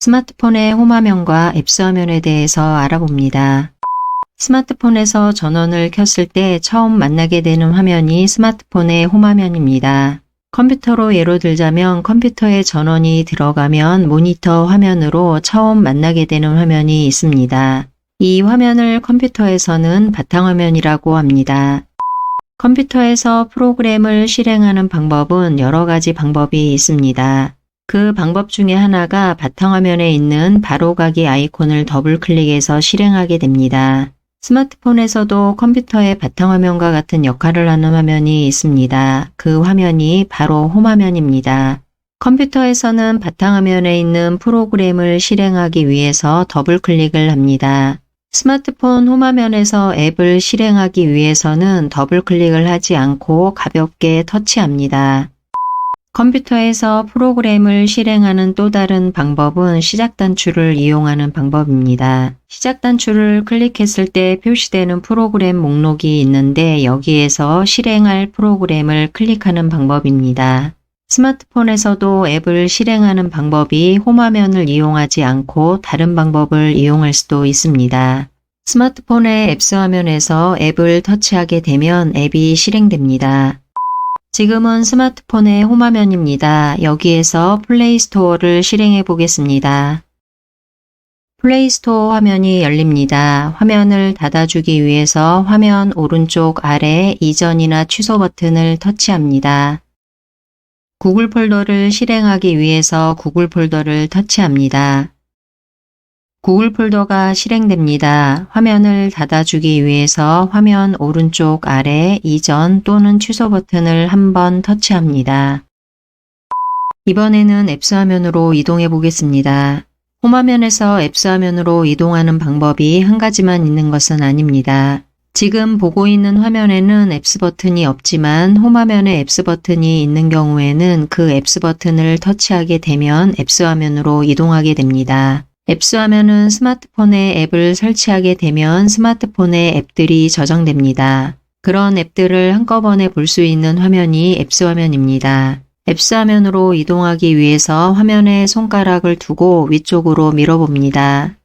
스마트폰의 홈화면과 앱스 화면에 대해서 알아봅니다. 스마트폰에서 전원을 켰을 때 처음 만나게 되는 화면이 스마트폰의 홈화면입니다. 컴퓨터로 예로 들자면 컴퓨터에 전원이 들어가면 모니터 화면으로 처음 만나게 되는 화면이 있습니다. 이 화면을 컴퓨터에서는 바탕화면이라고 합니다. 컴퓨터에서 프로그램을 실행하는 방법은 여러 가지 방법이 있습니다. 그 방법 중에 하나가 바탕화면에 있는 바로가기 아이콘을 더블클릭해서 실행하게 됩니다. 스마트폰에서도 컴퓨터의 바탕화면과 같은 역할을 하는 화면이 있습니다. 그 화면이 바로 홈화면입니다. 컴퓨터에서는 바탕화면에 있는 프로그램을 실행하기 위해서 더블클릭을 합니다. 스마트폰 홈화면에서 앱을 실행하기 위해서는 더블클릭을 하지 않고 가볍게 터치합니다. 컴퓨터에서 프로그램을 실행하는 또 다른 방법은 시작 단추를 이용하는 방법입니다. 시작 단추를 클릭했을 때 표시되는 프로그램 목록이 있는데 여기에서 실행할 프로그램을 클릭하는 방법입니다. 스마트폰에서도 앱을 실행하는 방법이 홈화면을 이용하지 않고 다른 방법을 이용할 수도 있습니다. 스마트폰의 앱스 화면에서 앱을 터치하게 되면 앱이 실행됩니다. 지금은 스마트폰의 홈화면입니다. 여기에서 플레이스토어를 실행해 보겠습니다. 플레이스토어 화면이 열립니다. 화면을 닫아주기 위해서 화면 오른쪽 아래 이전이나 취소 버튼을 터치합니다. 구글 폴더를 실행하기 위해서 구글 폴더를 터치합니다. 구글 폴더가 실행됩니다. 화면을 닫아주기 위해서 화면 오른쪽 아래 이전 또는 취소 버튼을 한번 터치합니다. 이번에는 앱스 화면으로 이동해 보겠습니다. 홈화면에서 앱스 화면으로 이동하는 방법이 한 가지만 있는 것은 아닙니다. 지금 보고 있는 화면에는 앱스 버튼이 없지만 홈화면에 앱스 버튼이 있는 경우에는 그 앱스 버튼을 터치하게 되면 앱스 화면으로 이동하게 됩니다. 앱스 화면은 스마트폰에 앱을 설치하게 되면 스마트폰에 앱들이 저장됩니다. 그런 앱들을 한꺼번에 볼 수 있는 화면이 앱스 화면입니다. 앱스 화면으로 이동하기 위해서 화면에 손가락을 두고 위쪽으로 밀어봅니다.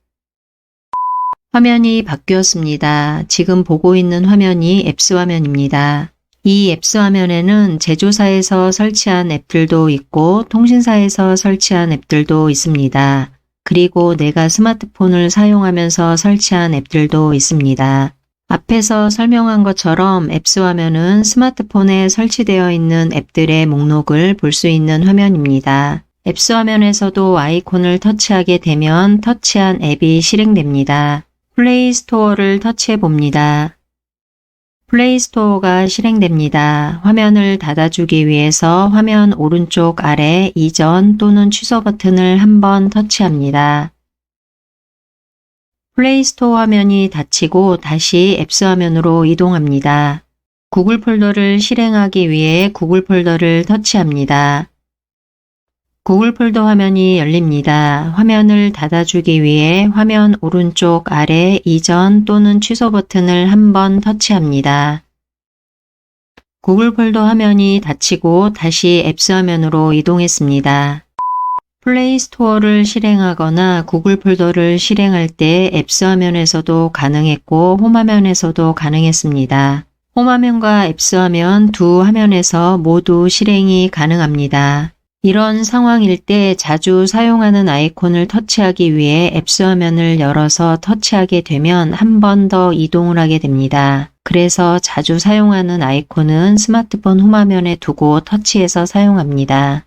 화면이 바뀌었습니다. 지금 보고 있는 화면이 앱스 화면입니다. 이 앱스 화면에는 제조사에서 설치한 앱들도 있고 통신사에서 설치한 앱들도 있습니다. 그리고 내가 스마트폰을 사용하면서 설치한 앱들도 있습니다. 앞에서 설명한 것처럼 앱스 화면은 스마트폰에 설치되어 있는 앱들의 목록을 볼 수 있는 화면입니다. 앱스 화면에서도 아이콘을 터치하게 되면 터치한 앱이 실행됩니다. 플레이 스토어를 터치해 봅니다. 플레이 스토어가 실행됩니다. 화면을 닫아주기 위해서 화면 오른쪽 아래 이전 또는 취소 버튼을 한번 터치합니다. 플레이 스토어 화면이 닫히고 다시 앱스 화면으로 이동합니다. 구글 폴더를 실행하기 위해 구글 폴더를 터치합니다. 구글 폴더 화면이 열립니다. 화면을 닫아주기 위해 화면 오른쪽 아래 이전 또는 취소 버튼을 한번 터치합니다. 구글 폴더 화면이 닫히고 다시 앱스 화면으로 이동했습니다. 플레이 스토어를 실행하거나 구글 폴더를 실행할 때 앱스 화면에서도 가능했고 홈화면에서도 가능했습니다. 홈화면과 앱스 화면 두 화면에서 모두 실행이 가능합니다. 이런 상황일 때 자주 사용하는 아이콘을 터치하기 위해 앱스 화면을 열어서 터치하게 되면 한 번 더 이동을 하게 됩니다. 그래서 자주 사용하는 아이콘은 스마트폰 홈화면에 두고 터치해서 사용합니다.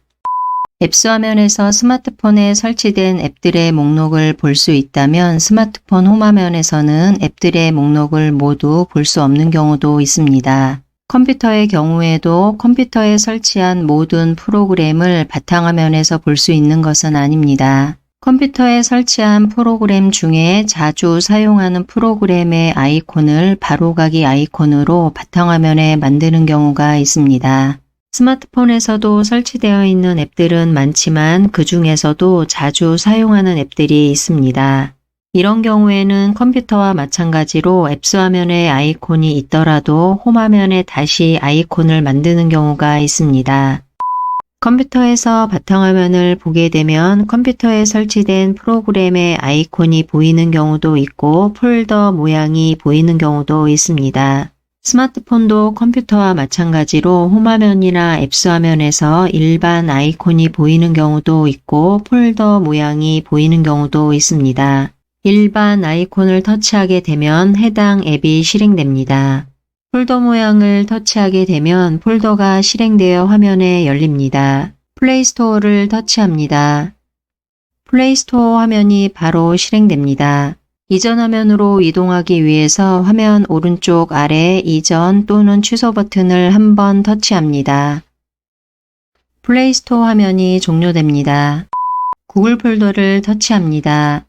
앱스 화면에서 스마트폰에 설치된 앱들의 목록을 볼 수 있다면 스마트폰 홈화면에서는 앱들의 목록을 모두 볼 수 없는 경우도 있습니다. 컴퓨터의 경우에도 컴퓨터에 설치한 모든 프로그램을 바탕화면에서 볼 수 있는 것은 아닙니다. 컴퓨터에 설치한 프로그램 중에 자주 사용하는 프로그램의 아이콘을 바로가기 아이콘으로 바탕화면에 만드는 경우가 있습니다. 스마트폰에서도 설치되어 있는 앱들은 많지만 그 중에서도 자주 사용하는 앱들이 있습니다. 이런 경우에는 컴퓨터와 마찬가지로 앱스 화면에 아이콘이 있더라도 홈화면에 다시 아이콘을 만드는 경우가 있습니다. 컴퓨터에서 바탕화면을 보게 되면 컴퓨터에 설치된 프로그램의 아이콘이 보이는 경우도 있고 폴더 모양이 보이는 경우도 있습니다. 스마트폰도 컴퓨터와 마찬가지로 홈화면이나 앱스 화면에서 일반 아이콘이 보이는 경우도 있고 폴더 모양이 보이는 경우도 있습니다. 일반 아이콘을 터치하게 되면 해당 앱이 실행됩니다. 폴더 모양을 터치하게 되면 폴더가 실행되어 화면에 열립니다. 플레이스토어를 터치합니다. 플레이스토어 화면이 바로 실행됩니다. 이전 화면으로 이동하기 위해서 화면 오른쪽 아래 이전 또는 취소 버튼을 한번 터치합니다. 플레이스토어 화면이 종료됩니다. 구글 폴더를 터치합니다.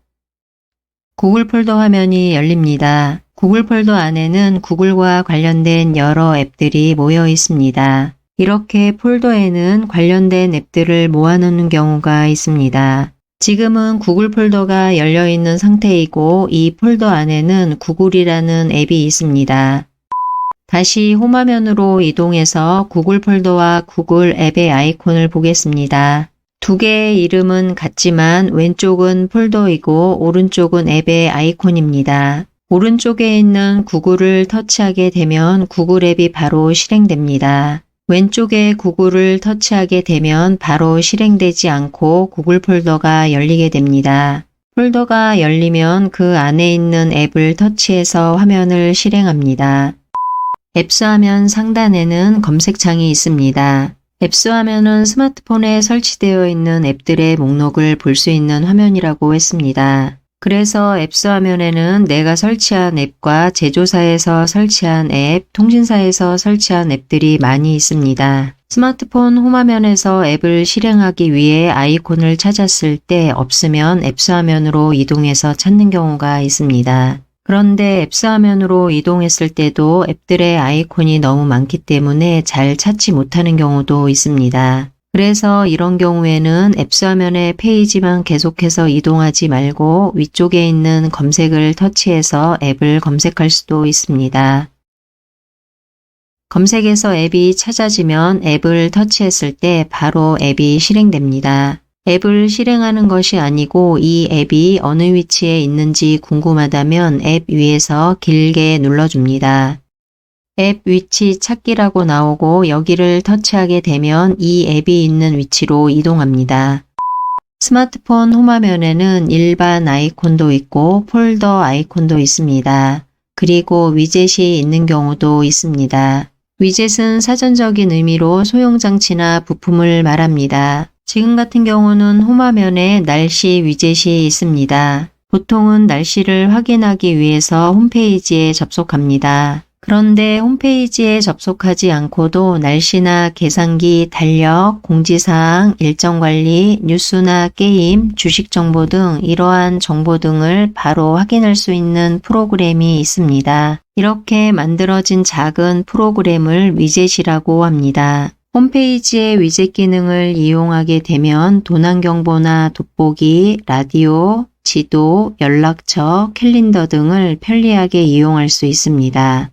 구글 폴더 화면이 열립니다. 구글 폴더 안에는 구글과 관련된 여러 앱들이 모여 있습니다. 이렇게 폴더에는 관련된 앱들을 모아놓는 경우가 있습니다. 지금은 구글 폴더가 열려있는 상태이고 이 폴더 안에는 구글이라는 앱이 있습니다. 다시 홈화면으로 이동해서 구글 폴더와 구글 앱의 아이콘을 보겠습니다. 두 개의 이름은 같지만 왼쪽은 폴더이고 오른쪽은 앱의 아이콘입니다. 오른쪽에 있는 구글을 터치하게 되면 구글 앱이 바로 실행됩니다. 왼쪽에 구글을 터치하게 되면 바로 실행되지 않고 구글 폴더가 열리게 됩니다. 폴더가 열리면 그 안에 있는 앱을 터치해서 화면을 실행합니다. 앱스 화면 상단에는 검색창이 있습니다. 앱스 화면은 스마트폰에 설치되어 있는 앱들의 목록을 볼 수 있는 화면이라고 했습니다. 그래서 앱스 화면에는 내가 설치한 앱과 제조사에서 설치한 앱, 통신사에서 설치한 앱들이 많이 있습니다. 스마트폰 홈화면에서 앱을 실행하기 위해 아이콘을 찾았을 때 없으면 앱스 화면으로 이동해서 찾는 경우가 있습니다. 그런데 앱스 화면으로 이동했을 때도 앱들의 아이콘이 너무 많기 때문에 잘 찾지 못하는 경우도 있습니다. 그래서 이런 경우에는 앱스 화면의 페이지만 계속해서 이동하지 말고 위쪽에 있는 검색을 터치해서 앱을 검색할 수도 있습니다. 검색에서 앱이 찾아지면 앱을 터치했을 때 바로 앱이 실행됩니다. 앱을 실행하는 것이 아니고 이 앱이 어느 위치에 있는지 궁금하다면 앱 위에서 길게 눌러줍니다. 앱 위치 찾기라고 나오고 여기를 터치하게 되면 이 앱이 있는 위치로 이동합니다. 스마트폰 홈화면에는 일반 아이콘도 있고 폴더 아이콘도 있습니다. 그리고 위젯이 있는 경우도 있습니다. 위젯은 사전적인 의미로 소형장치나 부품을 말합니다. 지금 같은 경우는 홈화면에 날씨 위젯이 있습니다. 보통은 날씨를 확인하기 위해서 홈페이지에 접속합니다. 그런데 홈페이지에 접속하지 않고도 날씨나 계산기, 달력, 공지사항, 일정관리, 뉴스나 게임, 주식 정보 등 이러한 정보 등을 바로 확인할 수 있는 프로그램이 있습니다. 이렇게 만들어진 작은 프로그램을 위젯이라고 합니다. 홈페이지의 위젯 기능을 이용하게 되면 도난경보나 돋보기, 라디오, 지도, 연락처, 캘린더 등을 편리하게 이용할 수 있습니다.